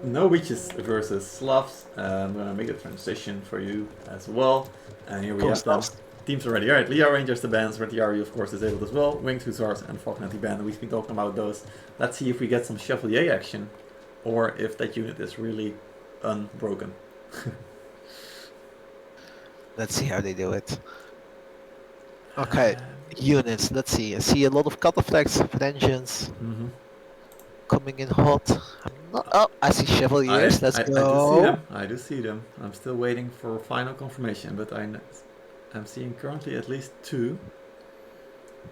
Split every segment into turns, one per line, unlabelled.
NoBeaches versus Slavs. I'm gonna make a transition for you as well. And here we have them. Teams already. Alright, Leo Rangers, the bands, Retiari of course disabled as well. Winged Hussars and Falconati band. We've been talking about those. Let's see if we get some Chevalier action. Or if that unit is really unbroken.
Let's see how they do it. Okay, units. Let's see. I see a lot of Cataplex, Vengeance coming in hot. I'm not. Oh, I see Chevaliers. Let's go.
I do see them. I do see them. I'm still waiting for final confirmation, but I'm seeing currently at least 2.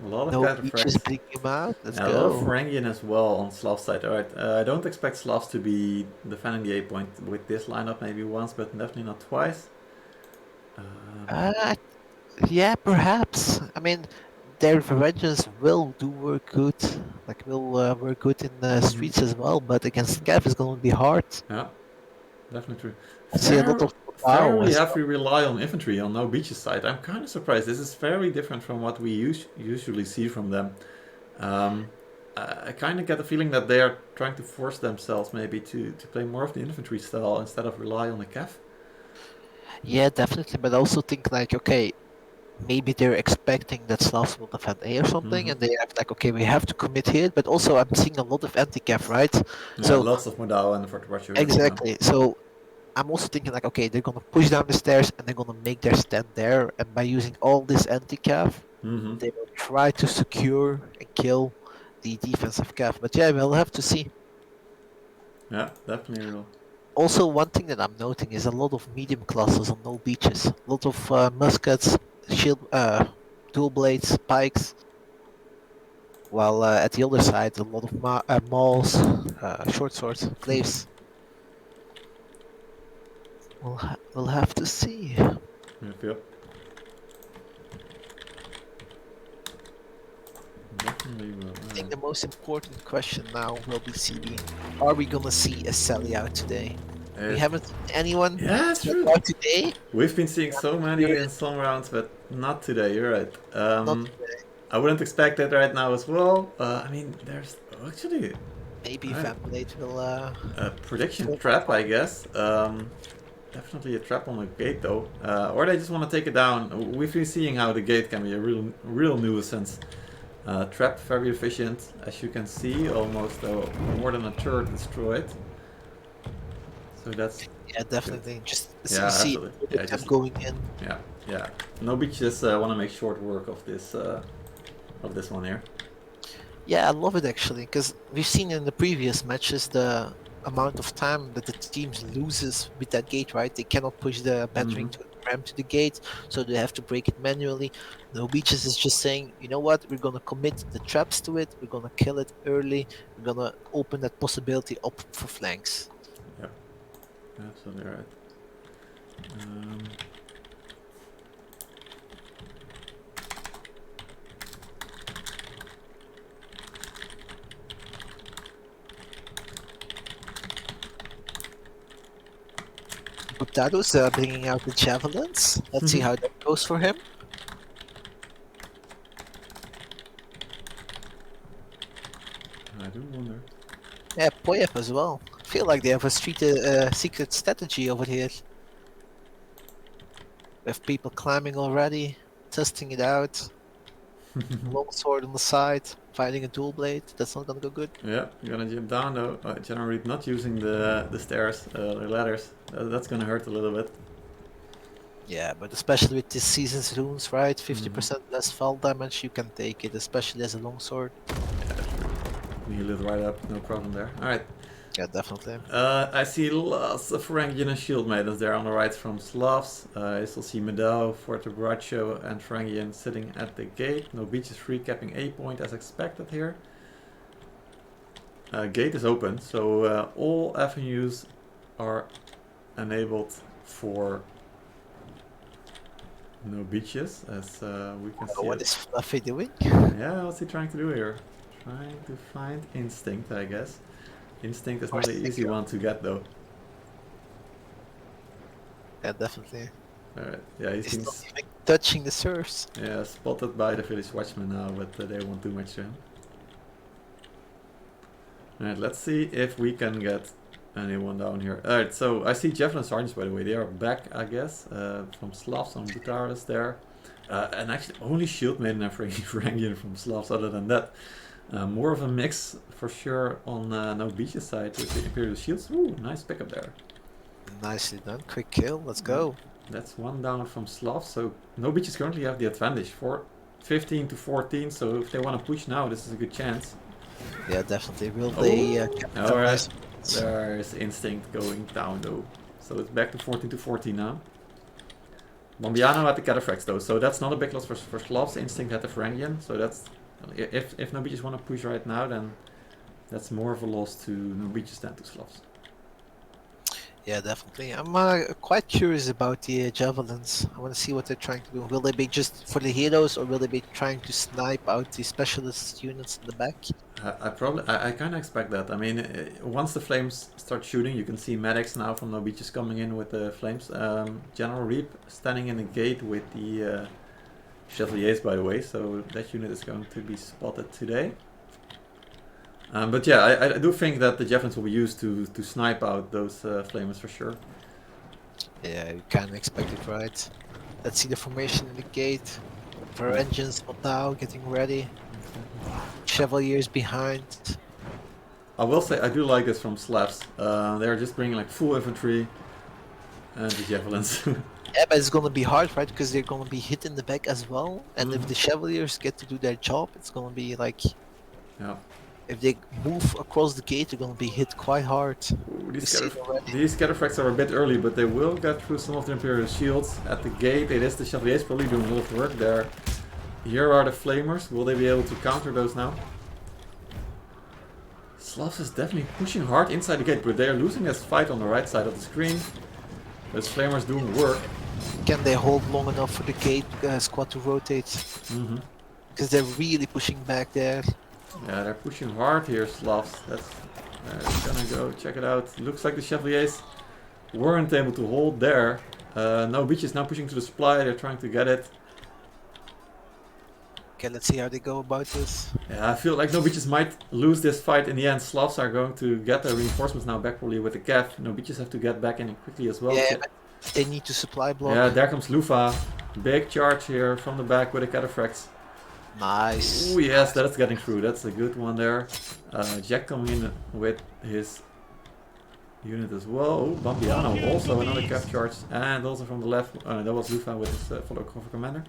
A lot of
NoBeaches bring him out. Let's go.
A lot of Varangian as well on Slav side. Alright, I don't expect Slavs to be defending the A point with this lineup maybe once, but definitely not twice.
Yeah, perhaps. I mean, their Vengeance will do work good. Like, will work good in the streets as well, but against Cav is going to be hard.
Yeah, definitely true.
I see a lot of
fairly heavy rely on infantry on NoBeaches side. I'm kind of surprised. This is very different from what we usually see from them. I kind of get the feeling that they are trying to force themselves maybe to play more of the infantry style instead of rely on the Cav.
Yeah, definitely. But I also think like, okay, maybe they're expecting that Slavs will defend A or something, and they have like, okay, we have to commit here. But also, I'm seeing a lot of anti-Cav, right?
Yeah, so lots of Modal and Fortwatcher.
Exactly. So I'm also thinking like, okay, they're gonna push down the stairs and they're gonna make their stand there, and by using all this anti-Cav, they will try to secure and kill the defensive Cav. But yeah, we'll have to see.
Yeah, definitely will.
Also, one thing that I'm noting is a lot of medium classes on NoBeaches. A lot of muskets, shield, dual blades, pikes. While at the other side, a lot of mauls, short swords, glaives. We'll have to see.
Yep. Definitely will.
I think the most important question now will be Seabee. Are we gonna see a Sally out today? We haven't seen anyone
that's true.
out today.
We've been seeing so many in some rounds, but not today. You're right.
Not today.
I wouldn't expect it right now as well. I mean, there's actually
maybe Van Blade will.
A prediction trap, I guess. Definitely a trap on the gate though, or they just want to take it down. We've been seeing how the gate can be a real nuisance. Trap very efficient, as you can see, almost more than a third destroyed. So that's
definitely good. Just
see
them going in.
Yeah. NoBeaches want to make short work of this one here.
Yeah, I love it actually, because we've seen in the previous matches the amount of time that the teams loses with that gate, right? They cannot push the battering ram to the gate, so they have to break it manually. NoBeaches is just saying, you know what, we're gonna commit the traps to it, we're gonna kill it early, we're gonna open that possibility up for flanks.
Yep, absolutely right.
Butado's bringing out the javelins. Let's see how that goes for him.
I do wonder.
Yeah, Poyep as well. I feel like they have a secret strategy over here. With people climbing already, testing it out. Long sword on the side, fighting a dual blade. That's not gonna go good.
Yeah, you're gonna jump down though. Generally not using the stairs, the ladders. That's gonna hurt a little bit.
Yeah, but especially with this season's runes, right? 50% less fall damage, you can take it, especially as a longsword.
Yeah, sure. Heal it right up, no problem there. Alright.
Yeah, definitely.
I see lots of Varangian and Shield Maidens there on the right from Slavs. I still see Medao, Fortebraccio and Varangian sitting at the gate. NoBeaches free capping A point as expected here. Gate is open, so all avenues are enabled for NoBeaches, as we can see.
What is Fluffy doing?
Yeah, what's he trying to do here? Trying to find instinct, I guess. Instinct is not an easy one to get though.
Yeah, definitely.
Alright, yeah, he's been
touching the serfs.
Yeah, spotted by the village watchman now, but they won't do much to him. Alright, let's see if we can get anyone down here. Alright, so I see Javelin Sergeants, by the way. They are back, I guess, from Slavs on Butaris there. And actually, only Shield Maiden and Varangian from Slavs. Other than that, more of a mix for sure on NoBeaches side with the Imperial Shields. Ooh, nice pickup there.
Nicely done. Quick kill. Let's go.
That's one down from Slavs. So NoBeaches currently have the advantage for 15 to 14. So if they want to push now, this is a good chance.
Yeah, definitely. Will they
Alright, there's Instinct going down though. So it's back to 14 to 14 now. Bombiano had the Cataphracts though, so that's not a big loss for Slavs. Instinct had the Varangian, so that's... If NoBeaches want to push right now, then that's more of a loss to NoBeaches than to Slavs.
Yeah, definitely. I'm quite curious about the javelins. I want to see what they're trying to do. Will they be just for the heroes, or will they be trying to snipe out the specialist units in the back?
I kind of expect that. I mean, once the flames start shooting, you can see medics now from NoBeaches coming in with the flames. General Reap standing in the gate with the Chevaliers, by the way, so that unit is going to be spotted today. But yeah, I do think that the javelins will be used to snipe out those flamers for sure.
Yeah, you kind of expect it, right? Let's see the formation in the gate. For engines now getting ready. Chevaliers behind.
I will say I do like this from Slavs. They're just bringing like full infantry and the javelins.
Yeah, but it's gonna be hard, right? Because they're gonna be hit in the back as well. And if the Chevaliers get to do their job, it's gonna be like...
Yeah.
If they move across the gate, they're gonna be hit quite hard.
Ooh, these Cataphracts are a bit early, but they will get through some of the Imperial shields. At the gate, it is the Chevaliers probably doing a lot of work there. Here are the Flamers. Will they be able to counter those now? Slavs is definitely pushing hard inside the gate, but they are losing this fight on the right side of the screen. Those Flamers doing work.
Can they hold long enough for the gate squad to rotate? Because they're really pushing back there.
Yeah, they're pushing hard here, Slavs. That's gonna go check it out. Looks like the Chevaliers weren't able to hold there. NoBeaches now pushing to the supply. They're trying to get it.
Okay, let's see how they go about this.
Yeah, I feel like NoBeaches might lose this fight in the end. Slavs are going to get their reinforcements now back probably with the Cav. NoBeaches have to get back in quickly as well.
Yeah, but they need to supply block.
Yeah, there comes Lufa. Big charge here from the back with the Cataphracts.
Nice.
Oh yes, that's getting through. That's a good one there. Jack coming in with his unit as well. Oh, Bambiano also another cap charge. And also from the left, that was Lufa with his follow cover commander.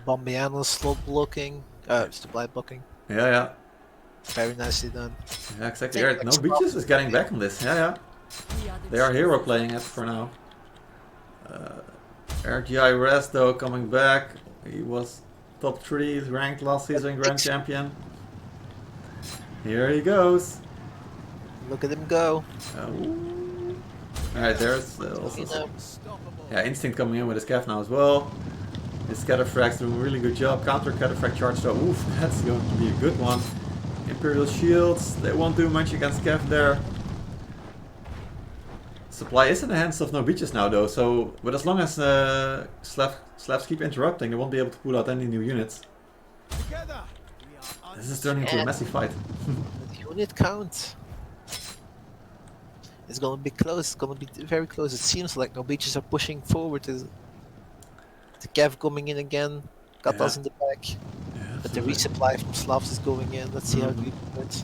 Bambiano slot blocking, supply blocking.
Yeah, yeah.
Very nicely done.
Yeah, exactly. Right. NoBeaches is getting back on this. Yeah, yeah. They are hero playing it for now. RGI Res though coming back. He was top 3 ranked last season, Grand Champion. Here he goes.
Look at him go.
Alright, there's also some, Instinct coming in with his Cav now as well. His Cataphracts doing a really good job. Counter Cataphract charge though. Oof, that's going to be a good one. Imperial Shields, they won't do much against Cav there. Supply is in the hands of NoBeaches now though, so but as long as Slavs keep interrupting, they won't be able to pull out any new units. This is turning into a messy fight.
The unit count is gonna be close, it's gonna be very close. It seems like NoBeaches are pushing forward. The Cav coming in again, got us in the back. But the resupply from Slavs is going in. Let's see how we do it.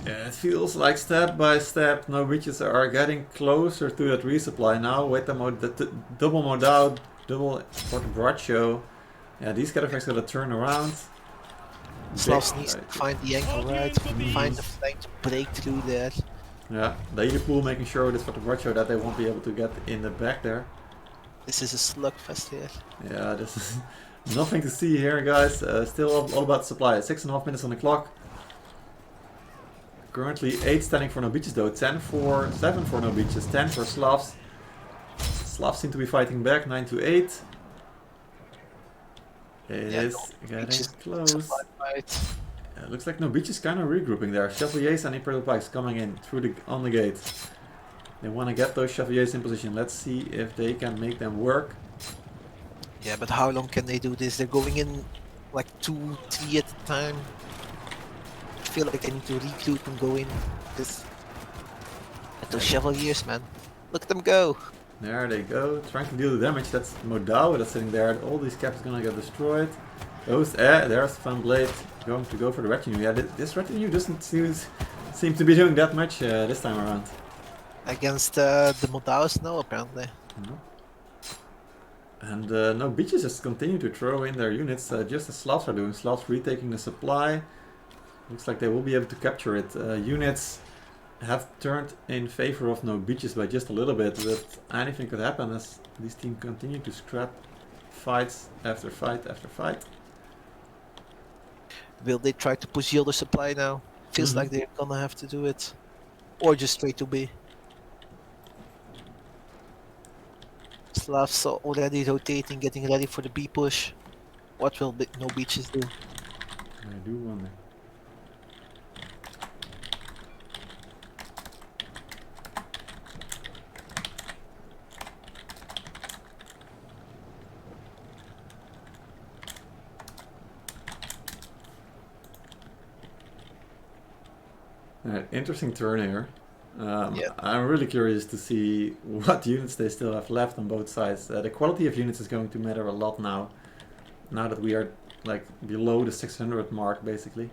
Yeah, it feels like step by step NoBeaches are getting closer to that resupply now with the double modal, double Forte. Yeah, these Cataphracts gotta turn around.
Slavs needs to find the angle right, find the flank to break through there.
Yeah, the pool making sure with this Forte that they won't be able to get in the back there.
This is a slugfest here.
Yeah, this is nothing to see here, guys. Still all about supply. 6.5 minutes on the clock. Currently 8 standing for NoBeaches though, 7 for NoBeaches, 10 for Slavs. Slavs seem to be fighting back, 9 to 8. It is getting close. Looks like NoBeaches kind of regrouping there. Chevaliers and Imperial Pikes coming in through on the gate. They want to get those Chevaliers in position. Let's see if they can make them work.
Yeah, but how long can they do this? They're going in like 2, 3 at a time. I feel like I need to regroup and go in. This and those Chevaliers, man. Look at them go.
There they go, trying to deal the damage. That's Modao that's sitting there. All these caps are gonna get destroyed. Those, there's Van Blade going to go for the retinue. Yeah, this retinue doesn't seem to be doing that much this time around.
Against the Moldaus, no, apparently.
No. And NoBeaches just continue to throw in their units, just as Slavs are doing. Slavs retaking the supply. Looks like they will be able to capture it. Units have turned in favor of NoBeaches by just a little bit, but anything could happen as these teams continue to scrap fights after fight after fight.
Will they try to push the other supply now? Feels like they're gonna have to do it. Or just straight to B. Slavs are already rotating, getting ready for the B push. What will NoBeaches do?
I do wonder. Alright, interesting turn here. I'm really curious to see what units they still have left on both sides. The quality of units is going to matter a lot now. Now that we are like below the 600 mark, basically.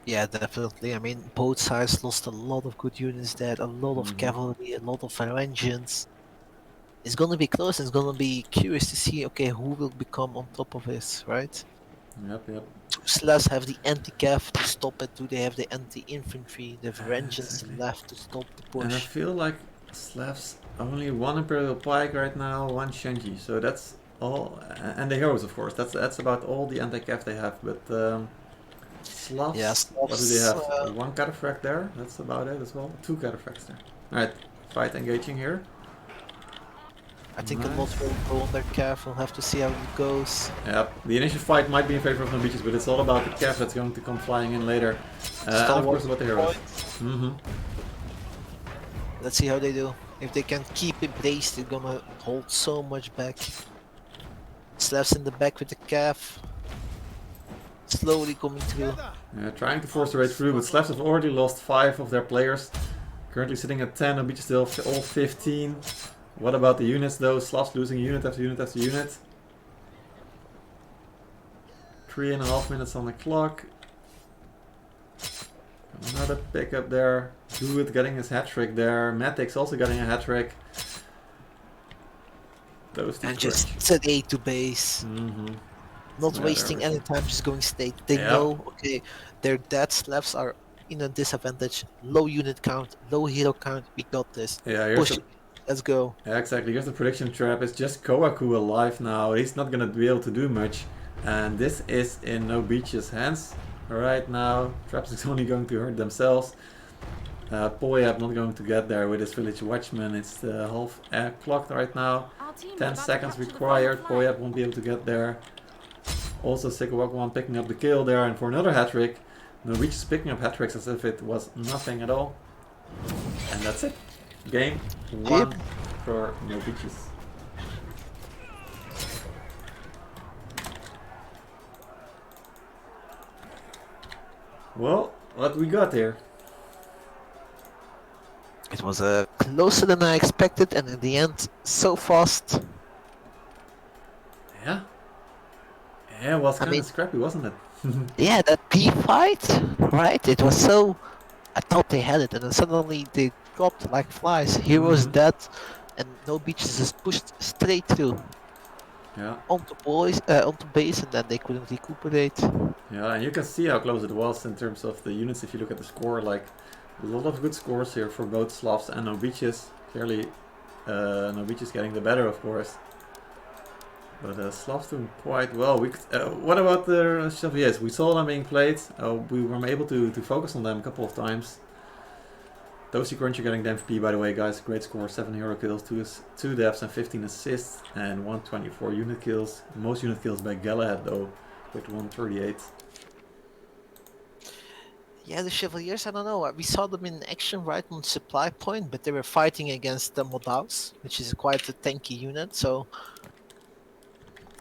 Yeah, definitely. I mean, both sides lost a lot of good units there, a lot of cavalry, a lot of fire engines. It's gonna be close. It's gonna be curious to see, okay, who will become on top of this, right?
Yep.
Do Slavs have the anti-cav to stop it? Do they have the anti-infantry, the engines left to stop the push?
And I feel like Slavs only one Imperial Pike right now, one Shenji, so that's all, and the heroes of course. That's about all the anti-cav they have. But Slavs,
yeah, Slavs,
what do they have? One cataphract there. That's about it as well. Two cataphracts there. All right, fight engaging here.
I think a lot will go on their cav. We'll have to see how it goes.
Yep, the initial fight might be in favor of NoBeaches, but it's all about the cav that's going to come flying in later. And of course about the heroes.
Let's see how they do. If they can keep it braced, they're gonna hold so much back. Slavs in the back with the cav. Slowly coming through.
Trying to force their way through, but Slavs have already lost 5 of their players. Currently sitting at 10, NoBeaches still all 15. What about the units though? Slavs losing unit after unit after unit. 3.5 minutes on the clock. Another pickup there. Good getting his hat-trick there. Matic's also getting a hat-trick. Those two
and just set A to base. Not wasting any time, just going straight. They know, okay, their dead Slavs are in a disadvantage. Low unit count, low hero count. We got this.
Yeah,
push it. Let's go.
Yeah, exactly. Here's the prediction trap. It's just Koaku alive now. He's not gonna be able to do much. And this is in NoBeaches' hands right now. Traps is only going to hurt themselves. Poyab not going to get there with his village watchman. It's half clocked right now. 10 seconds required. Poyab won't be able to get there. Also Sikawak picking up the kill there, and for another hat-trick. NoBeaches picking up hat-tricks as if it was nothing at all. And that's it. Game 1 for NoBeaches. Well, what we got here?
It was closer than I expected, and in the end, so fast.
Yeah. Yeah, it was kind of scrappy, wasn't it?
Yeah, that P fight, right? It was so... I thought they had it, and then suddenly they dropped like flies. Heroes dead, and NoBeaches just pushed straight through.
Yeah.
Onto base, and then they couldn't recuperate.
Yeah, and you can see how close it was in terms of the units. If you look at the score, like a lot of good scores here for both Slavs and NoBeaches. Clearly, NoBeaches getting the better, of course. But Slavs doing quite well. What about the Chevaliers? We saw them being played. We were able to focus on them a couple of times. Toasty Cruncher getting the MVP, by the way, guys. Great score, 7 hero kills, 2 deaths and 15 assists, and 124 unit kills. Most unit kills by Galahad, though, with 138.
Yeah, the Chevaliers, I don't know. We saw them in action right on supply point, but they were fighting against the Moldaus, which is quite a tanky unit, so...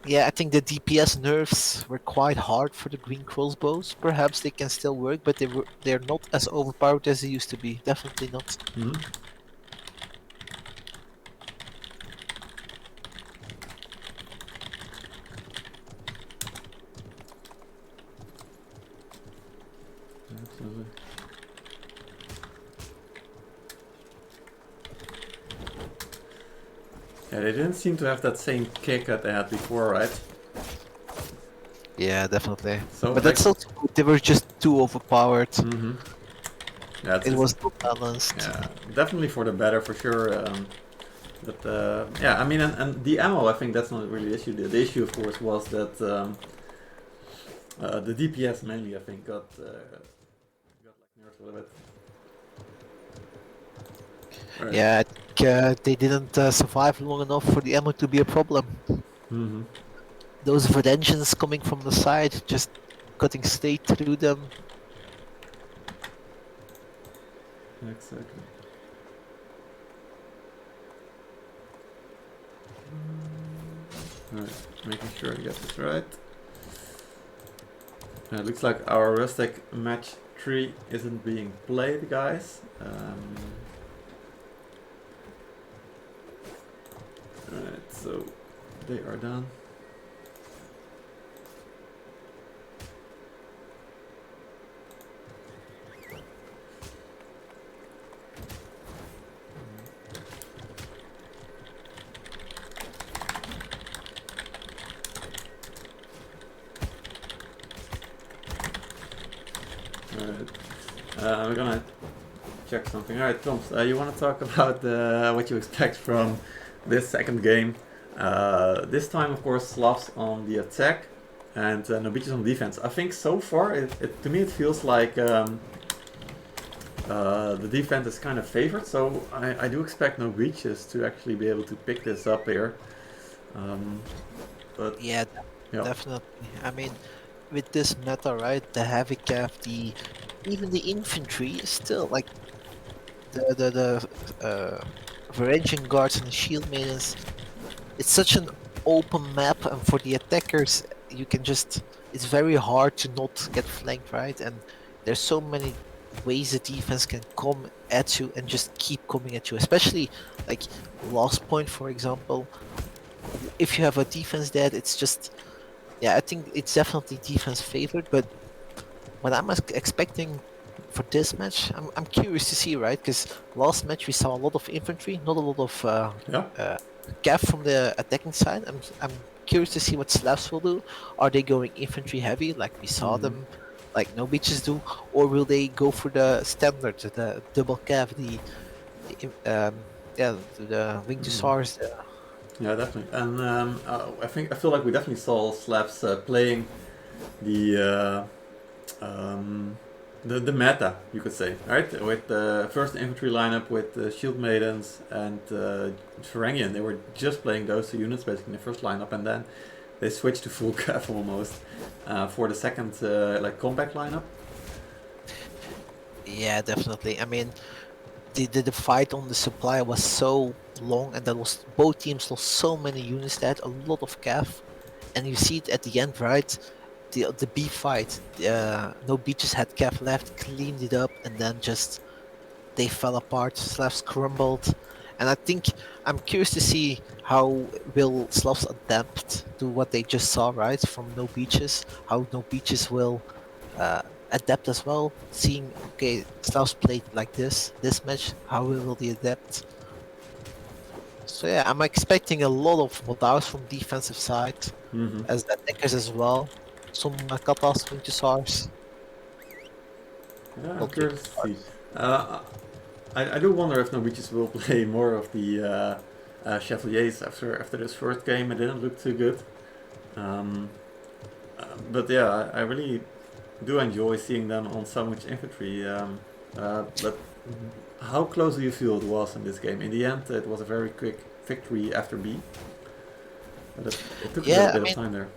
Yeah, I think the DPS nerfs were quite hard for the green crossbows. Perhaps they can still work, but they're not as overpowered as they used to be. Definitely not.
Hmm. Absolutely. Yeah, they didn't seem to have that same kick that they had before, right?
Yeah, definitely.
So
But
like,
that's not good. They were just too overpowered.
mm-hmm. Yeah,
It was not balanced.
yeah, definitely for the better for sure. But yeah, I mean, and the ammo, I think that's not really the issue. The issue, of course, was that the DPS mainly, I think, got like nerfed a little bit. Right.
Yeah, I think they didn't survive long enough for the ammo to be a problem.
Mm-hmm.
Those red engines coming from the side, just cutting straight through them.
Exactly. Alright, making sure I get this right. It looks like our rustic match 3 isn't being played, guys. Alright, so they are done. Alright, we're gonna check something. Alright, Toms, you want to talk about what you expect from this second game? This time, of course, Slavs on the attack and NoBeaches on defense. I think so far, to me, it feels like the defense is kind of favored, so I do expect NoBeaches to actually be able to pick this up here. But
Yeah,
yeah.
definitely. I mean, with this meta, right, the heavy cav, even the infantry is still like the Varangian guards and the shield maidens. It's such an open map, and for the attackers, you can just. It's very hard to not get flanked, right? And there's so many ways the defense can come at you and just keep coming at you. Especially like last point, for example. If you have a defense dead, it's just. Yeah, I think it's definitely defense favored, but what I'm expecting for this match, I'm curious to see, right? Because last match we saw a lot of infantry, not a lot of
Yeah.
gap from the attacking side. I'm curious to see what Slavs will do. Are they going infantry heavy like we saw them, like NoBeaches do, or will they go for the standard, the double cav, the wing to SARS?
Yeah, definitely. And I feel like we definitely saw Slavs playing the the meta, you could say, right? With the first infantry lineup with shield maidens and Varangian, they were just playing those two units basically in the first lineup, and then they switched to full cav almost for the second like compact lineup.
Yeah, definitely. I mean, the fight on the supply was so long, and that was both teams lost so many units. They had a lot of cav, and you see it at the end, right? The B fight. NoBeaches had cav left, cleaned it up, and then just they fell apart. Slavs crumbled, and I think I'm curious to see how will Slavs adapt to what they just saw, right, from NoBeaches. How NoBeaches will uh, adapt as well. Seeing okay, Slavs played like this match. How will they adapt? So yeah, I'm expecting a lot of Moldaus from defensive side
Mm-hmm.
as attackers as well. Some Katas, Winchesars.
Yeah, I'm
Not
curious to see.
Winchesars.
Uh, I do wonder if Norwegians will play more of the Chevaliers after this first game. It didn't look too good. Um, but yeah, I really do enjoy seeing them on so much infantry. But how close do you feel it was in this game? In the end, it was a very quick victory after B. But it took a little
Yeah, I
bit of
mean
time there.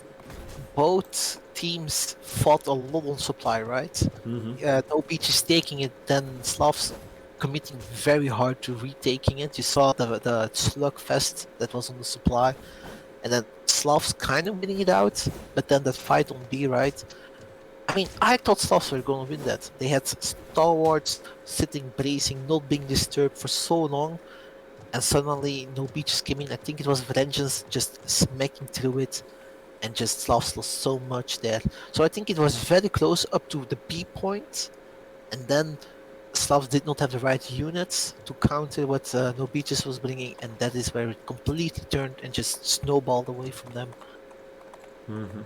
both teams fought a lot on supply, right?
Mm-hmm.
NoBeaches taking it, then Slavs committing very hard to retaking it. You saw the slugfest that was on the supply, and then Slavs kind of winning it out, but then that fight on B, right? I mean, I thought Slavs were going to win that. They had stalwarts sitting bracing, not being disturbed for so long, and suddenly NoBeaches came in. I think it was Vengeance just smacking through it, and just Slavs lost so much there. So I think it was very close up to the B point, and then Slavs did not have the right units to counter what NoBeaches was bringing, and that is where it completely turned and just snowballed away from them.
Mm-hmm.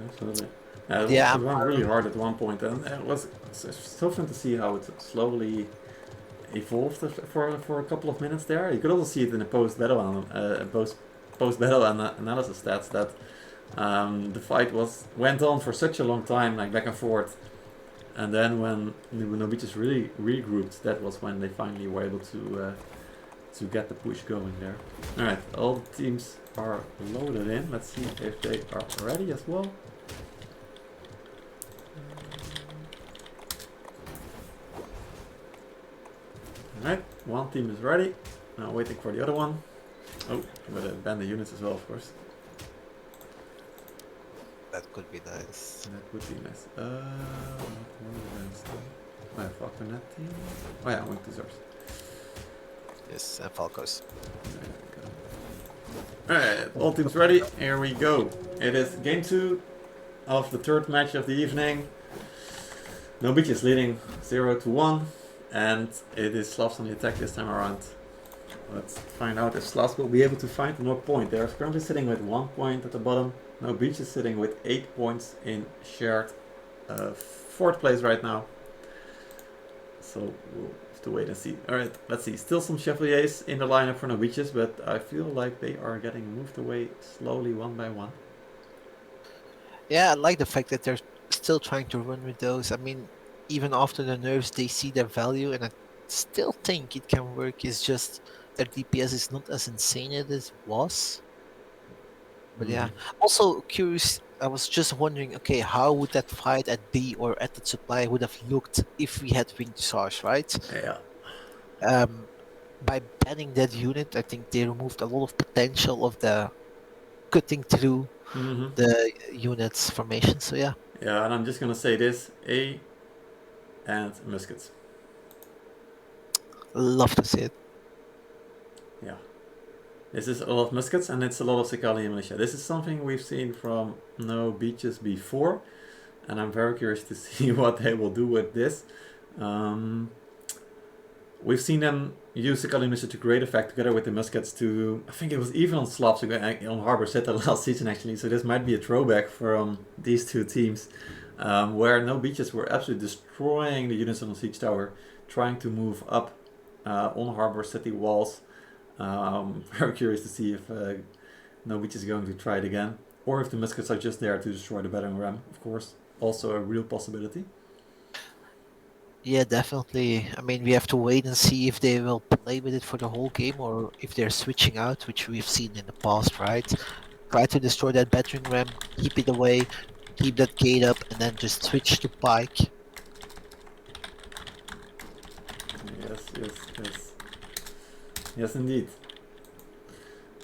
Absolutely. It
Yeah,
went really hard at one point, and it was so fun to see how it slowly evolved for a couple of minutes there. You could also see it in the post-battle analysis stats that the fight went on for such a long time, like back and forth. And then when NoBeaches really regrouped, that was when they finally were able to get the push going there. Alright, all the teams are loaded in. Let's see if they are ready as well. Alright, one team is ready. Now waiting for the other one. Oh, I'm gonna ban the units as well, of course.
that could be nice.
That would be nice. Oh, yeah, Falcon that team. Oh yeah, Wing Deserves.
Yes, and Falcos.
There we go. Alright, all teams ready. Here we go. It is game 2 of the third match of the evening. NoBeaches leading 0-1, and it is Slavs on the attack this time around. Let's find out if Slavs will be able to find another point. They are currently sitting with 1 point at the bottom. NoBeaches sitting with 8 points in shared 4th place right now. So we'll have to wait and see. Alright, let's see. Still some Chevaliers in the lineup for NoBeaches, but I feel like they are getting moved away slowly one by one.
Yeah, I like the fact that they're still trying to run with those. I mean, even after the nerfs, they see their value, and I still think it can work. It's just their DPS is not as insane as it was. But yeah, also curious. I was just wondering, okay, how would that fight at B or at the supply would have looked if we had Wind Charge, right?
Yeah.
By banning that unit, I think they removed a lot of potential of the cutting through the unit's formation. So yeah.
Yeah, and I'm just gonna say this: A and muskets.
Love to see it.
Yeah. This is a lot of muskets and it's a lot of Sicalian militia. This is something we've seen from NoBeaches before, and I'm very curious to see what they will do with this. We've seen them use Sicalian militia to great effect together with the muskets to, I think it was even on Slavs on Harbor City last season actually, so this might be a throwback from these two teams, where NoBeaches were absolutely destroying the units on the siege tower, trying to move up on Harbor City walls. Very curious to see if NoBeaches is going to try it again, or if the muskets are just there to destroy the battering ram, of course. Also a real possibility.
Yeah, definitely. I mean, we have to wait and see if they will play with it for the whole game or if they're switching out, which we've seen in the past, right? Try to destroy that battering ram, keep it away, keep that gate up, and then just switch to pike.
Yes. Yes, indeed.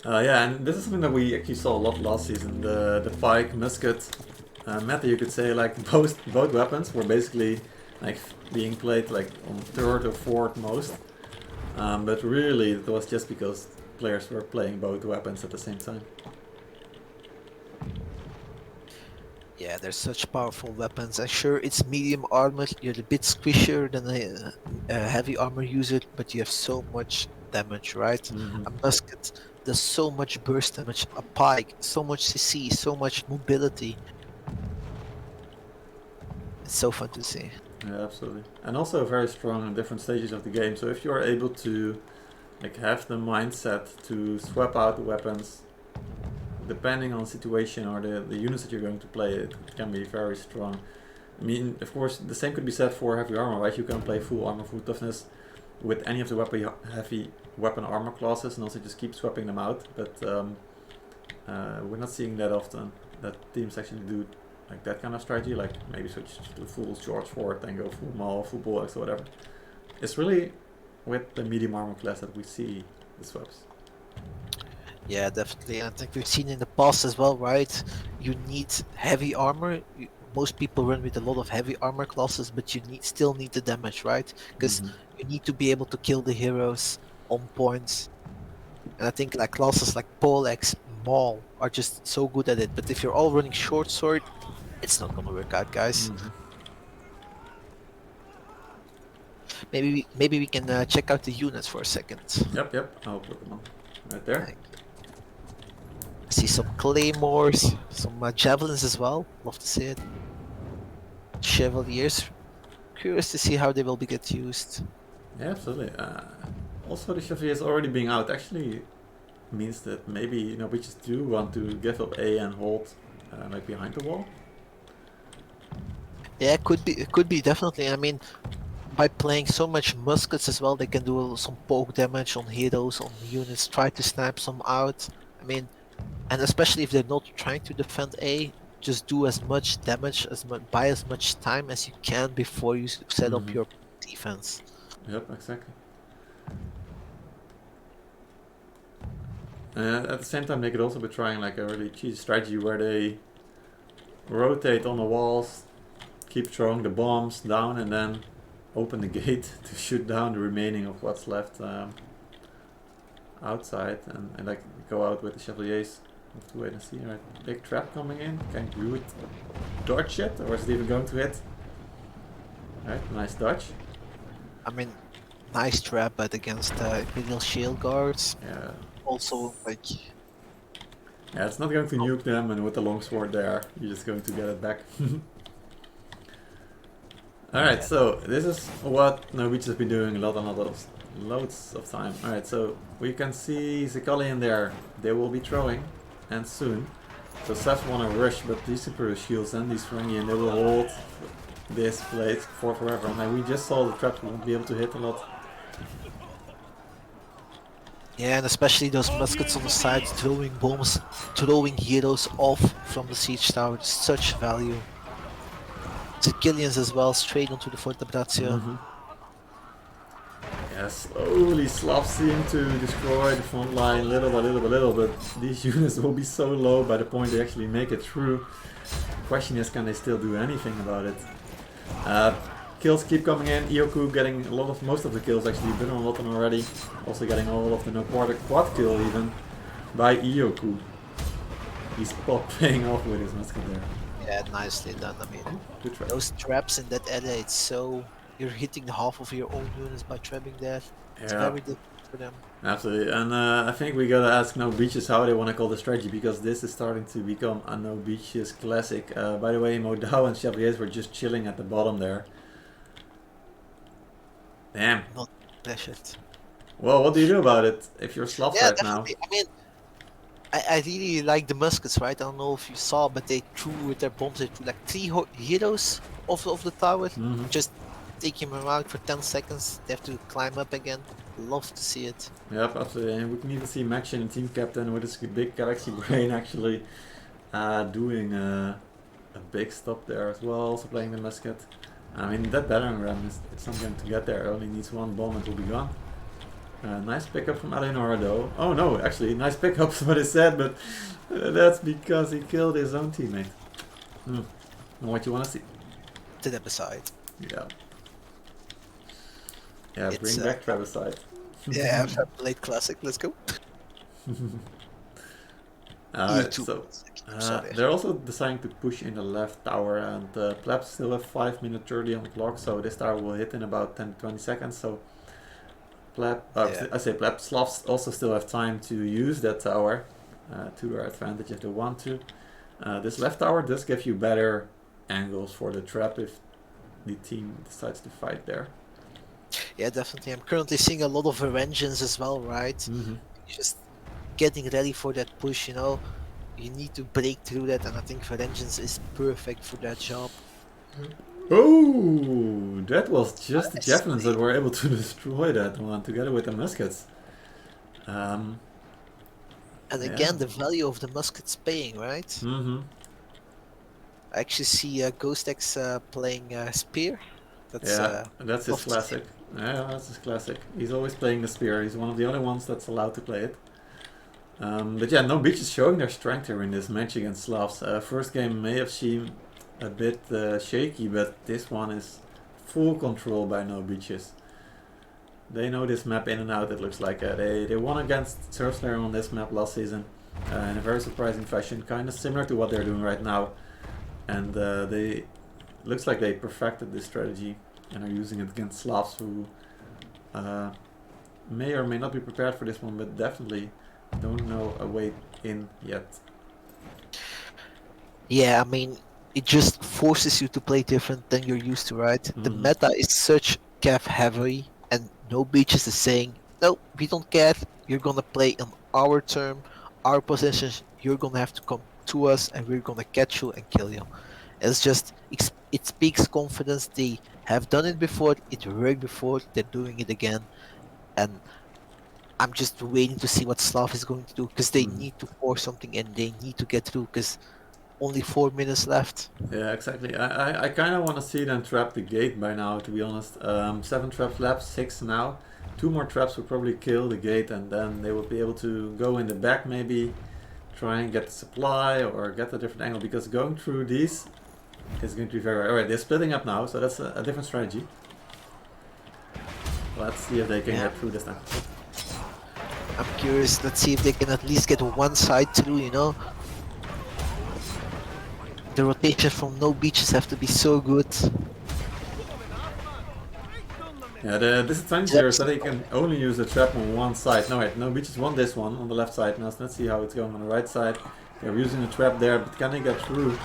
Yeah, and this is something that we actually saw a lot last season. The pike, musket, meta, you could say, like both weapons were basically like being played like on 3rd or 4th most. But really, it was just because players were playing both weapons at the same time.
Yeah, they're such powerful weapons. And sure, it's medium armor. You're a bit squishier than a heavy armor user, but you have so much damage, right? A musket does so much burst damage. A pike, so much CC, so much mobility. It's so fun to see.
Yeah, absolutely. And also very strong in different stages of the game. So if you are able to like have the mindset to swap out the weapons depending on the situation or the units that you're going to play, it can be very strong. I mean, of course, the same could be said for heavy armor, right? You can play full armor, full toughness with any of the heavy weapon armor classes and also just keep swapping them out. But we're not seeing that often, that teams actually do like that kind of strategy, like maybe switch to full George Ford and go full Maul, full Bullocks or whatever. It's really with the medium armor class that we see the swaps.
Yeah, definitely. I think we've seen in the past as well, right? You need heavy armor. Most people run with a lot of heavy armor classes, but you still need the damage, right? Because
Hmm.
you need to be able to kill the heroes on points. And I think like classes like Poleaxe, Maul are just so good at it. But if you're all running short sword, it's not gonna work out, guys.
Hmm.
Maybe we can check out the units for a second.
Yep, yep. I'll put them on right there.
I see some claymores, some javelins as well. Love to see it. Chevaliers. Curious to see how they will be get used.
Yeah, absolutely. Also, the Chevalier is already being out. Actually, means that maybe NoBeaches do want to give up A and hold like behind the wall.
Yeah, it could be. It could be definitely. I mean, by playing so much muskets as well, they can do some poke damage on heroes, on units. Try to snipe some out. I mean, and especially if they're not trying to defend A, just do as much damage buy as much time as you can before you set up
Hmm.
your defense.
Yep, exactly. At the same time, they could also be trying like a really cheesy strategy where they rotate on the walls, keep throwing the bombs down, and then open the gate to shoot down the remaining of what's left outside, and like go out with the Chevaliers. We'll have to wait and see. Right, big trap coming in. Can Gruit dodge it, or is it even going to hit? Right, nice dodge.
I mean, nice trap, but against Imperial Shield Guards,
Yeah,
also like
yeah, it's not going to nuke them, and with the longsword there, you're just going to get it back. Alright,
yeah.
so this is what Norwegians have been doing a lot and loads of time. Alright, so we can see Zikali in there. They will be throwing, and soon. So Seth want to rush, but these Super Shields and these Ferengian, they will hold this plate for forever. And we just saw the trap won't be able to hit a lot.
Yeah, and especially those muskets on the side, throwing bombs, throwing heroes off from the siege tower, such value. The Killians as well, straight onto the Forte.
Mm-hmm. Yeah, slowly Slavs seem to destroy the front line little by little by little, but these units will be so low by the point they actually make it through. Question is, can they still do anything about it? Kills keep coming in. Ioku getting most of the kills actually. Been on Lotten already. Also getting all of the no quad kill even by Ioku. He's playing off with his musket there.
Yeah, nicely done. I mean,
Good try.
those traps in that area, it's so you're hitting half of your own units by trapping that. It's
Yeah,
very difficult for them.
absolutely. And I think we gotta ask NoBeaches how they want to call the strategy, because this is starting to become a NoBeaches classic. By the way, Modao and Chevaliers were just chilling at the bottom there. Damn.
Not pressured.
Well, what do you do about it if you're Slavs
Yeah,
right now?
definitely. I mean, I really like the muskets, right? I don't know if you saw, but they threw with their bombs. They threw like three heroes off the tower.
Mm-hmm.
Just taking them out for 10 seconds. They have to climb up again. Love to see it.
Yep, absolutely. And we can even see Maxion and team captain with his big galaxy brain actually doing a big stop there as well, also playing the musket. I mean, that battering ram is it's not going to get there. It only needs one bomb and it will be gone. Nice pickup from Eleonora though. Oh no, actually, nice pickup is what he said, but that's because he killed his own teammate. Hmm. And what you want to see?
To the beside.
Yeah. Yeah,
It's
bring back Traviside.
yeah, Blade Classic. Let's go.
Alright,
E2.
so
Sorry.
they're also deciding to push in the left tower, and Plebs still have 5 minutes 30 on the clock, so this tower will hit in about 10 to 20 seconds. So
Yeah.
I say Pleb, Slavs also still have time to use that tower to their advantage if they want to. This left tower does give you better angles for the trap if the team decides to fight there.
Yeah, definitely. I'm currently seeing a lot of Vengeance as well, right?
Mm-hmm.
Just getting ready for that push, you know. You need to break through that, and I think Vengeance is perfect for that job.
Oh, that was just the javelins
Honestly.
that were able to destroy that one together with the muskets.
And
Yeah.
again, the value of the musket's paying, right?
Mm-hmm.
I actually see Ghost X playing Spear. That's
Yeah, that's his
love to see.
classic. Yeah, that's his classic. He's always playing the spear. He's one of the only ones that's allowed to play it. But yeah, NoBeaches showing their strength here in this match against Slavs. First game may have seemed a bit shaky, but this one is full control by NoBeaches. They know this map in and out, it looks like. They won against Surfslayer on this map last season in a very surprising fashion, kind of similar to what they're doing right now. And they looks like they perfected this strategy and are using it against Slavs who may or may not be prepared for this one, but definitely don't know a way in yet.
Yeah, I mean, it just forces you to play different than you're used to, right? The meta is such cav heavy, and NoBeaches is saying, no, we don't care. You're gonna play on our term, our positions. You're gonna have to come to us, and we're gonna catch you and kill you. It's just it speaks confidence. They have done it before. It worked before. They're doing it again, and I'm just waiting to see what Slav is going to do because they need to force something and they need to get through because only 4 minutes left.
Yeah, exactly. I kind of want to see them trap the gate by now, to be honest. 7 traps left, 6 now. 2 more traps would probably kill the gate, and then they would be able to go in the back maybe, try and get the supply or get a different angle, because going through these is going to be very... Alright, they're splitting up now, so that's a different strategy. Let's see if they can get through this time.
I'm curious, let's see if they can at least get one side through, you know? The rotation from NoBeaches have to be so good.
Yeah, the disadvantage here is that they can only use the trap on one side. No, wait, NoBeaches won this one on the left side. Now let's see how it's going on the right side. They're using the trap there, but can they get through?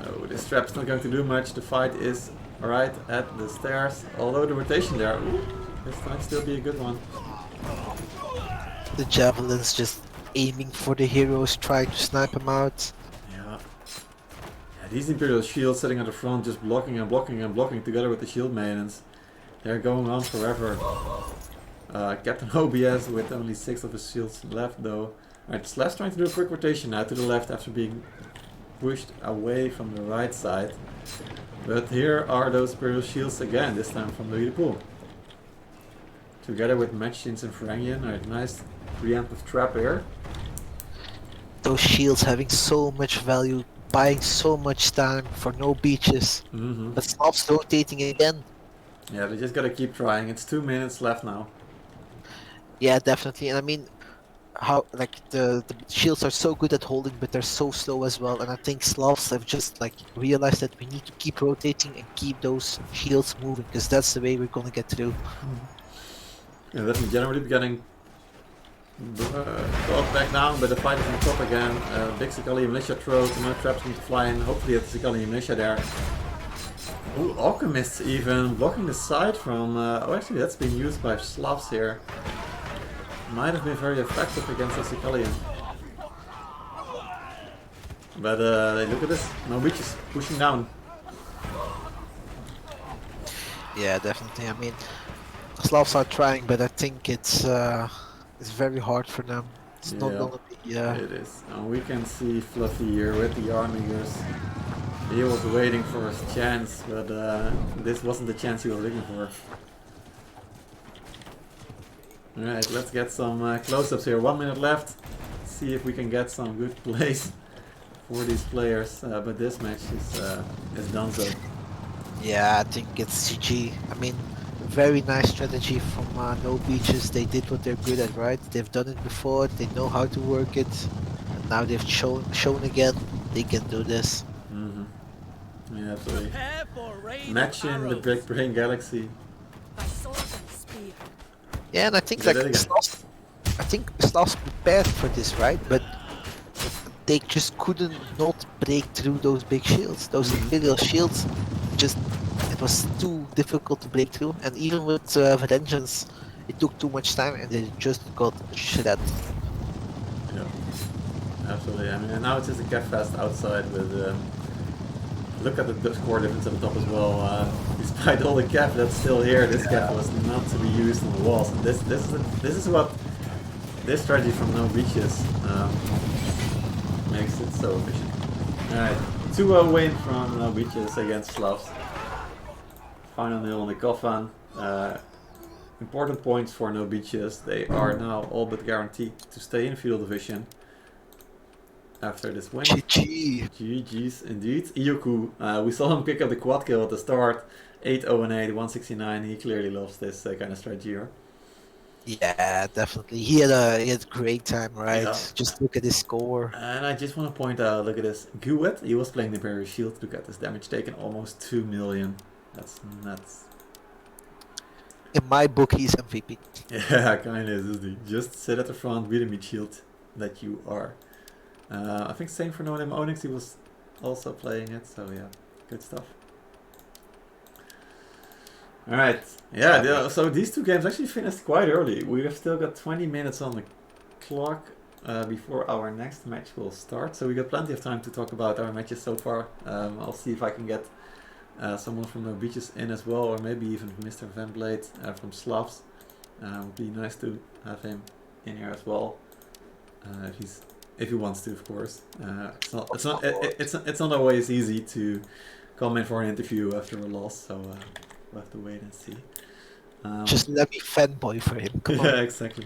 Oh, this trap's not going to do much. The fight is right at the stairs. Although the rotation there, ooh, this might still be a good one.
The javelins just aiming for the heroes, trying to snipe them out.
Yeah, these Imperial shields sitting at the front, just blocking and blocking and blocking together with the shield maidens. They're going on forever. Captain OBS with only 6 of his shields left though. Alright, Slash trying to do a quick rotation now to the left after being pushed away from the right side. But here are those Imperial shields again, this time from the pool. Together with Matchins and Varangian. Alright, nice preemptive trap here.
Those shields having so much value, buying so much time for NoBeaches. But Slav's rotating again.
Yeah, they just gotta keep trying. It's 2 minutes left now.
Yeah, definitely. And I mean, how like the shields are so good at holding, but they're so slow as well. And I think Slavs have just like realized that we need to keep rotating and keep those shields moving, because that's the way we're gonna get through.
Yeah, that will generally be getting brought back down, but the fight is on top again. Big Sicali militia throws, no traps need to fly in. Hopefully it's Sicali militia there. Ooh, Alchemists even blocking the side from... oh, actually that's being used by Slavs here. Might have been very effective against the Sicalian. But look at this, NoBeaches pushing down.
Yeah, definitely. I mean, Slavs are trying, but I think it's very hard for them. It's not gonna be.
It is. And we can see Fluffy here with the Armigers. He was waiting for his chance, but this wasn't the chance he was looking for. Alright, let's get some close-ups here. 1 minute left. See if we can get some good plays for these players. But this match is done so.
Yeah, I think it's GG. I mean, very nice strategy from NoBeaches. They did what they're good at, right? They've done it before. They know how to work it. And now they've shown again they can do this.
Yeah, absolutely. Match in the Big Brain Galaxy.
Yeah, and I think Slavs prepared for this, right? But they just couldn't not break through those big shields. Those Imperial shields, just it was too difficult to break through. And even with Vengeance, it took too much time, and they just got shredded.
Yeah, absolutely. I mean, and now it's just a Cav Fest outside with. Look at the score difference at the top as well. Despite all the Cav that's still here, this Cav was not to be used on the walls. And this is what this strategy from NoBeaches makes it so efficient. Alright, 2-0 win from NoBeaches against Slavs. Final nil on the coffin. important points for NoBeaches. They are now all but guaranteed to stay in Feudal Division after this win.
GG.
GG's indeed. Ioku, we saw him pick up the quad kill at the start. 8-0-8, 169. He clearly loves this kind of strategy here.
Yeah, definitely. He had a great time, right?
Yeah.
Just look at his score.
And I just want to point out, look at this. Guet, he was playing the Barrier Shield. Look at this damage taken, almost 2 million. That's nuts.
In my book, he's MVP.
Yeah, kind of is, isn't he? Just sit at the front with a meat shield that you are. I think same for No Name Onyx, he was also playing it, so yeah, good stuff. Alright, yeah, so these two games actually finished quite early. We have still got 20 minutes on the clock before our next match will start, so we got plenty of time to talk about our matches so far. I'll see if I can get someone from NoBeaches in as well, or maybe even Mr. Van Blade from Slavs. Would be nice to have him in here as well, if he wants to, of course. It's not always easy to come in for an interview after a loss, so we'll have to wait and see.
Just let me fanboy for him. Come
yeah,
on.
exactly.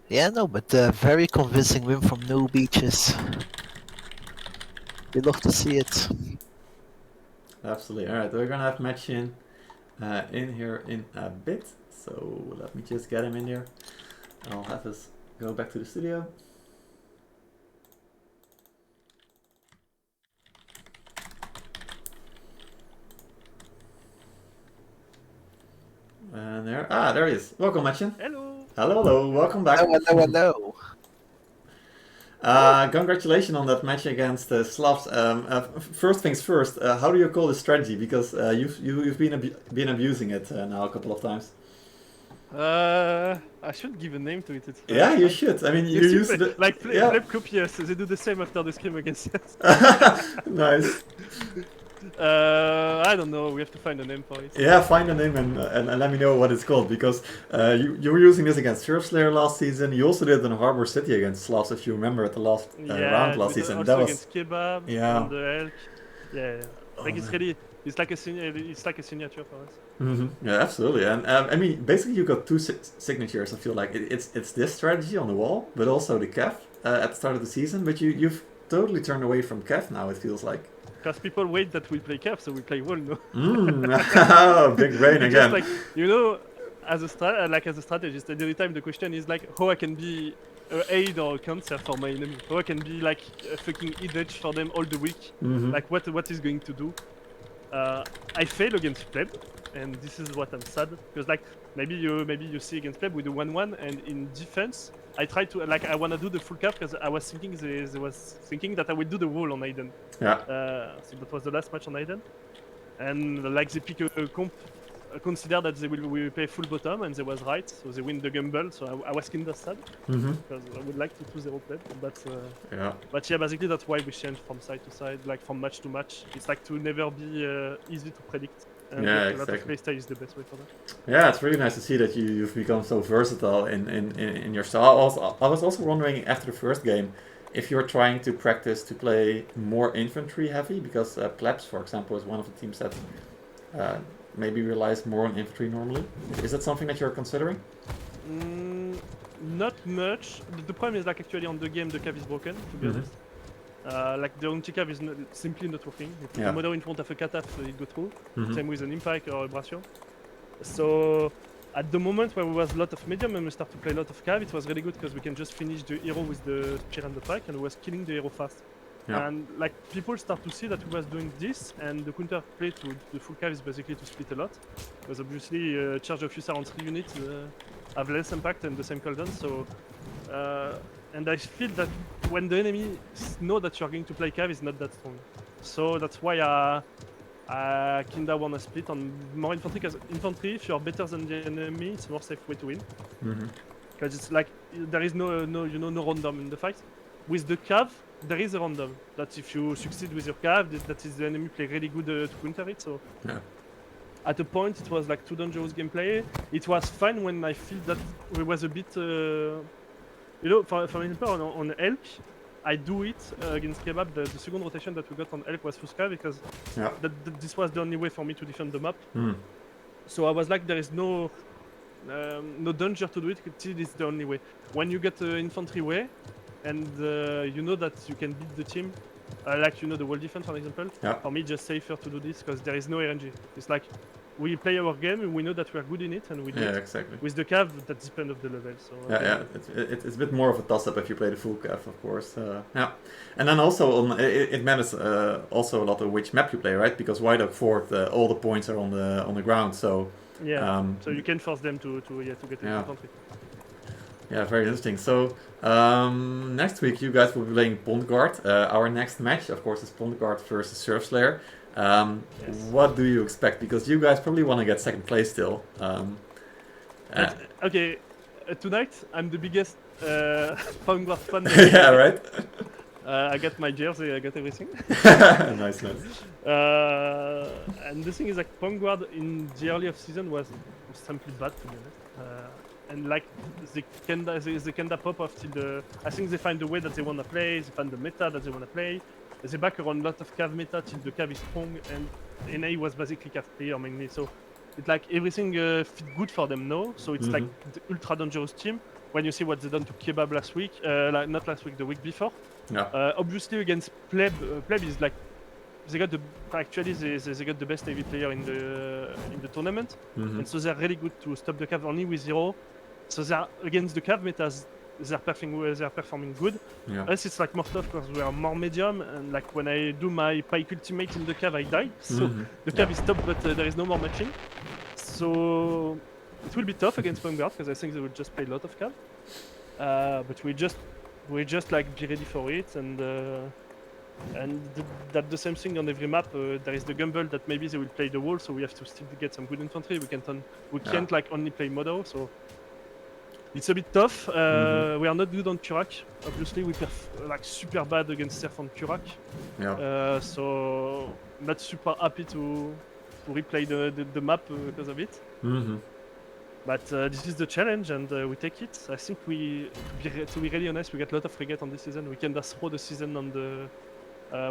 Yeah, no, but very convincing win from NoBeaches. We love to see it.
Absolutely. All right, we're gonna have match in here in a bit. So let me just get him in there. I'll have us go back to the studio. And there he is. Welcome, Matchin.
Hello.
Hello. Welcome back.
Hello.
Congratulations on that match against Slavs. First things first, how do you call this strategy? Because you've been abusing it now a couple of times.
I should give a name to it. It's
Yeah, you should. I mean, you use it.
Like
yeah.
Pleb Copious, they do the same after the scrim against us.
Nice.
I don't know. We have to find a name for it.
Yeah, find a name and let me know what it's called, because you were using this against Surf Slayer last season. You also did it in Harbor City against Slavs, if you remember, at the last round last season.
Also
That was
against Kebab.
yeah.
And the Elk. Yeah. Like
Oh,
it's
man.
really, it's like a signature for us.
Mm-hmm. Yeah, absolutely. And I mean, basically, you got two signatures. I feel like it's this strategy on the wall, but also the Kev at the start of the season. But you've totally turned away from Kev now. It feels like.
Because people wait that we play Kev, so we play Wall, no?
Big brain again.
Just like, you know, as a strategist, the only time the question is like how I can be aid or cancer for my enemy, how I can be like a fucking edge for them all the week.
Mm-hmm.
Like what is going to do. I fail against Pleb, and this is what I'm sad, because like maybe you see against Pleb we do 1-1, and in defense I try to I wanna do the full cap because I was thinking that I would do the wall on Aiden.
Yeah.
So that was the last match on Aiden, and like they pick a comp, consider that they will play full bottom, and they was right, so they win the gamble. So I was kind of sad
Mm-hmm.
because I would like to 2-0 Pleb, but
Yeah.
yeah, basically that's why we change from side to side, like from match to match. It's like to never be easy to predict. And
Yeah,
a lot of
exactly.
playstyle is the best way for that.
Yeah, it's really nice to see that you've become so versatile in your style. I was also wondering after the first game if you're trying to practice to play more infantry heavy, because Plebs, for example, is one of the teams that maybe relies more on infantry normally. Is that something that you're considering?
Not much. The problem is like actually on the game the cav is broken, to be honest. Like the anti-cav is simply not working. If the model in front of a cataph, it go through. Same with an impact or a Bration. So at the moment where we was a lot of medium and we start to play a lot of cav, it was really good because we can just finish the hero with the spear and the track, and we was killing the hero fast.
Yeah.
And like people start to see that we was doing this, and the counter play to the full cav is basically to split a lot, because obviously charge of user on 3 units have less impact and the same cooldown. So and I feel that when the enemy know that you are going to play cav is not that strong. So that's why I kinda wanna split on more infantry, because infantry, if you are better than the enemy, it's a more safe way to win. Because it's like there is no random in the fight. With the cav, there is a random. That if you succeed with your cav, that is the enemy play really good to counter it. So
Yeah.
at a point it was like too dangerous gameplay. It was fine when I feel that we was a bit You know, for example, on Elk, I do it against Kebab. The second rotation that we got on Elk was Fusca because
Yeah.
this was the only way for me to defend the map.
Hmm.
So I was like, there is no danger to do it. It's the only way. When you get infantry way, and you know that you can beat the team, like you know the wall defense, for example.
Yeah.
For me, just safer to do this because there is no RNG. It's like we play our game, and we know that we are good in it, and we do
Yeah,
it.
exactly.
With the cav, that depends of the level. So
Yeah. It's a bit more of a toss-up if you play the full cav, of course. Yeah, and then also on it matters also a lot of which map you play, right? Because White Oak Fort, all the points are on the ground, so
yeah. So you can force them to get
Yeah.
infantry.
yeah, very interesting. So next week you guys will be playing Pond Guard. Our next match, of course, is Pond Guard versus Surf Slayer.
Yes.
What do you expect? Because you guys probably want to get second place still.
Okay, tonight I'm the biggest Vanguard fan.
Yeah, right.
I got my jersey, I got everything.
Nice.
And the thing is, like, Vanguard in the early of season was simply bad, to be honest. And like the Kenda pop off till the. I think they find the way that they wanna play. They find the meta that they wanna play. They back around a lot of cav meta till the cav is strong, and NA was basically cav player mainly. So it's like everything fit good for them now. So it's like the ultra dangerous team. When you see what they done to Kebab last week, like not last week, the week before.
Yeah.
Obviously against Pleb, Pleb is like they got actually they got the best AV player in the tournament, and so they're really good to stop the cav only with 0. So they're against the cav metas. They're performing good.
Yeah.
Us, it's like more tough because we are more medium, and like when I do my pike ultimate in the cav, I die. So the cav is top, but there is no more matching. So it will be tough against Vanguard because I think they will just play a lot of cav. But we just like be ready for it, and that the same thing on every map. There is the gamble that maybe they will play the wall, so we have to still get some good infantry. We can't like only play Modo, so it's a bit tough. We are not good on Kurak. Obviously, we like super bad against Surf on Kurak.
Yeah.
So not super happy to replay the map because of it. But this is the challenge, and we take it. I think to be really honest, we get a lot of regret on this season. We can just throw the season on the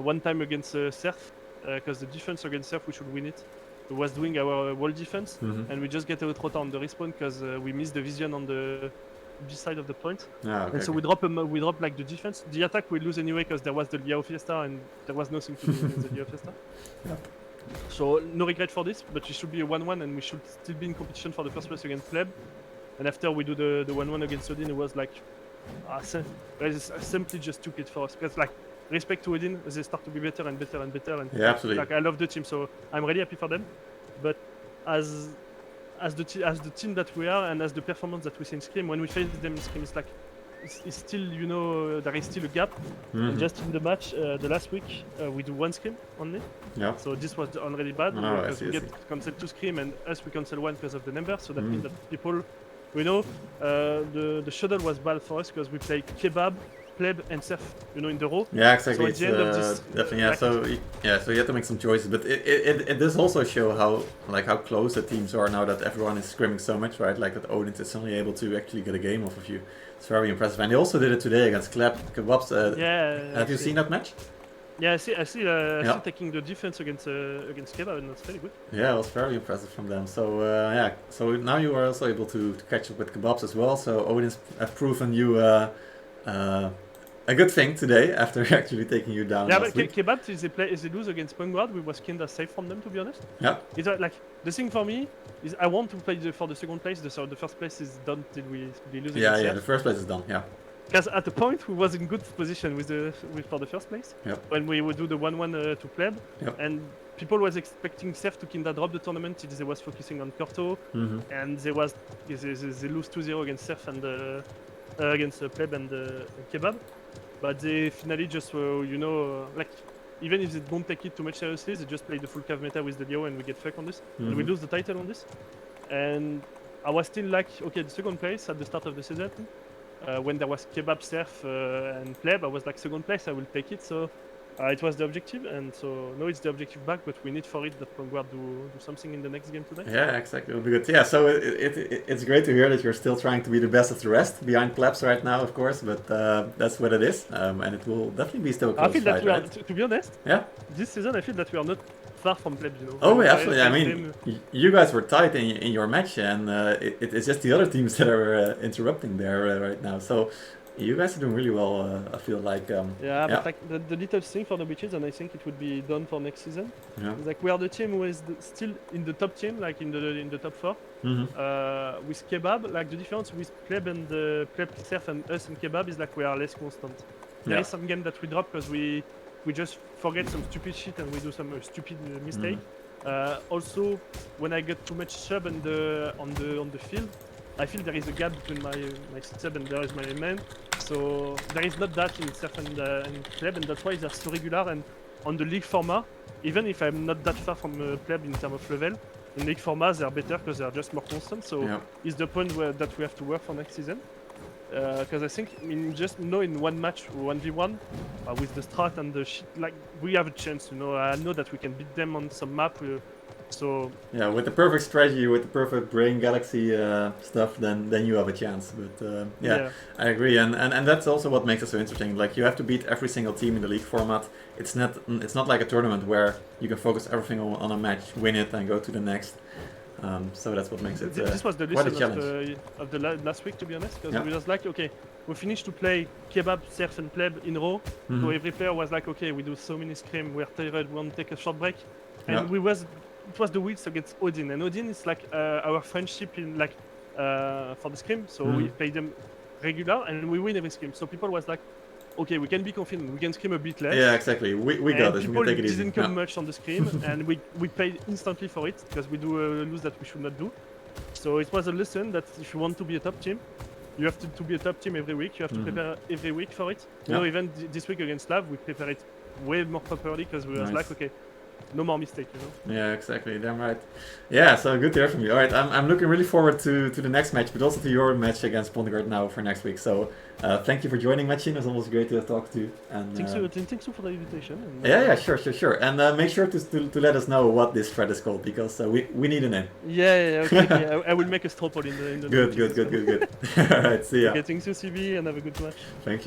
one time against Surf, because the defense against Surf, we should win it. We was doing our wall defense, and we just get a rota on the respawn because we missed the vision on the B side of the point.
Okay.
And so we drop like the defense. The attack we lose anyway because there was the Liao Fiesta, and there was nothing to do against the Liao Fiesta.
Yeah.
So no regret for this, but it should be a 1-1, and we should still be in competition for the first place against Pleb. And after we do the 1-1 against Odin, it was like simply just took it for us. Because like respect to Odin, they start to be better and better and better. And
Yeah, absolutely.
like I love the team, so I'm really happy for them. But as the team that we are, and as the performance that we see in Scream, when we face them in Scream, it's like it's still, you know, there is still a gap. And just in the match, the last week, we do 1 Scream only.
Yeah.
So this was already bad because we get cancelled 2 Scream, and us we cancel 1 because of the number. So that means that people, we know, the shuttle was bad for us because we play Kebab, Pleb, and Surf, you know, in the row.
Yeah, exactly.
So at the end of this,
definitely, yeah. So you have to make some choices, but it does also show how close the teams are now that everyone is scrimming so much, right? Like that Odin is suddenly able to actually get a game off of you. It's very impressive, and they also did it today against Kebabs. Have you seen that match?
Yeah, I see taking the defense against Kebab, and that's really good.
Yeah, it was very impressive from them. So yeah, so now you are also able to catch up with Kebabs as well. So Odin's have proven you a good thing today after actually taking you down.
Yeah,
last
but
week.
Kebab, if they lose against Vanguard, we was kinda safe from them, to be honest.
Yeah.
It's like the thing for me is I want to play for the second place. The first place is done till we lose.
Yeah, the first place is done. Yeah.
Because at the point we was in good position for the first place.
Yep.
When we would do the 1-1 to Pleb, and people was expecting Seth to kinda drop the tournament till they was focusing on Corto, and they lose 2-0 against Seth and against Pleb and Kebab. But they finally just, like, even if they don't take it too much seriously, they just play the full cav meta with the Leo, and we get fucked on this. And we lose the title on this. And I was still like, okay, the second place at the start of the season, when there was Kebab, Surf, and Pleb, I was like, second place, I will take it. So It was the objective, and so now it's the objective back, but we need for it that Conquerors do something in the next game today.
Yeah, exactly. It'll be good. Yeah, so it's great to hear that you're still trying to be the best of the rest behind Plebs right now, of course, but that's what it is, and it will definitely be still a
I
close
feel that
fight,
we are,
right?
to be honest,
Yeah.
this season I feel that we are not far from Plebs, you know.
Oh, yeah,
I-
absolutely. I mean, you guys were tight in your match, and it's just the other teams that are interrupting there right now. So you guys are doing really well. I feel like.
Yeah, but like the little thing for NoBeaches, and I think it would be done for next season.
Yeah.
Is like we are the team who is still in the top team, like in the top 4. With Kebab, like the difference with Pleb and Pleb Surf and us and Kebab is like we are less constant. There is some game that we drop because we just forget some stupid shit and we do some stupid mistake. Also, when I get too much sub on the field, I feel there is a gap between my sub and there is my main. So there is not that in Surf and Pleb, and that's why they're so regular. And on the league format, even if I'm not that far from Pleb in terms of level, in league format they're better because they're just more constant. So it's the point that we have to work for next season. Because I think, just in one match, 1v1, with the strat and the shit, like, we have a chance, you know. I know that we can beat them on some map. So
yeah, with the perfect strategy, with the perfect brain galaxy stuff, then you have a chance. But yeah, I agree, and that's also what makes it so interesting. Like, you have to beat every single team in the league format. It's not like a tournament where you can focus everything on a match, win it, and go to the next. So that's what makes it
this was the
quite a
lesson
challenge.
of the last week, to be honest, because we was like, okay, we finished to play Kebab, Surf and Pleb in row, so every player was like, okay, we do so many scrim, we're tired, we want to take a short break, and it was the weeks against Odin, and Odin is like our friendship in like for the scrim, so we play them regular and we win every scrim, so people was like, okay, we can be confident, we can scrim a bit less.
Yeah, exactly. We got this. We can take it easy.
People didn't come much on the scrim, and we paid instantly for it because we do lose that we should not do. So it was a lesson that if you want to be a top team, you have to be a top team every week. You have to prepare every week for it. You know, even this week against Slav, we prepare it way more properly because we was like, okay, no more mistake, you know.
Yeah, exactly. Damn right. Yeah, so good to hear from you. All right, I'm looking really forward to the next match, but also to your match against Pondegard now for next week. So thank you for joining, Machin. It's always great to talk to you. And
thanks you for the invitation. And,
yeah, sure. And make sure to let us know what this thread is called, because we need a name.
Yeah, okay. I will make a straw poll in the
Good. All right, see ya.
Okay, thanks you, Seabee, and have a good match.
Thank you.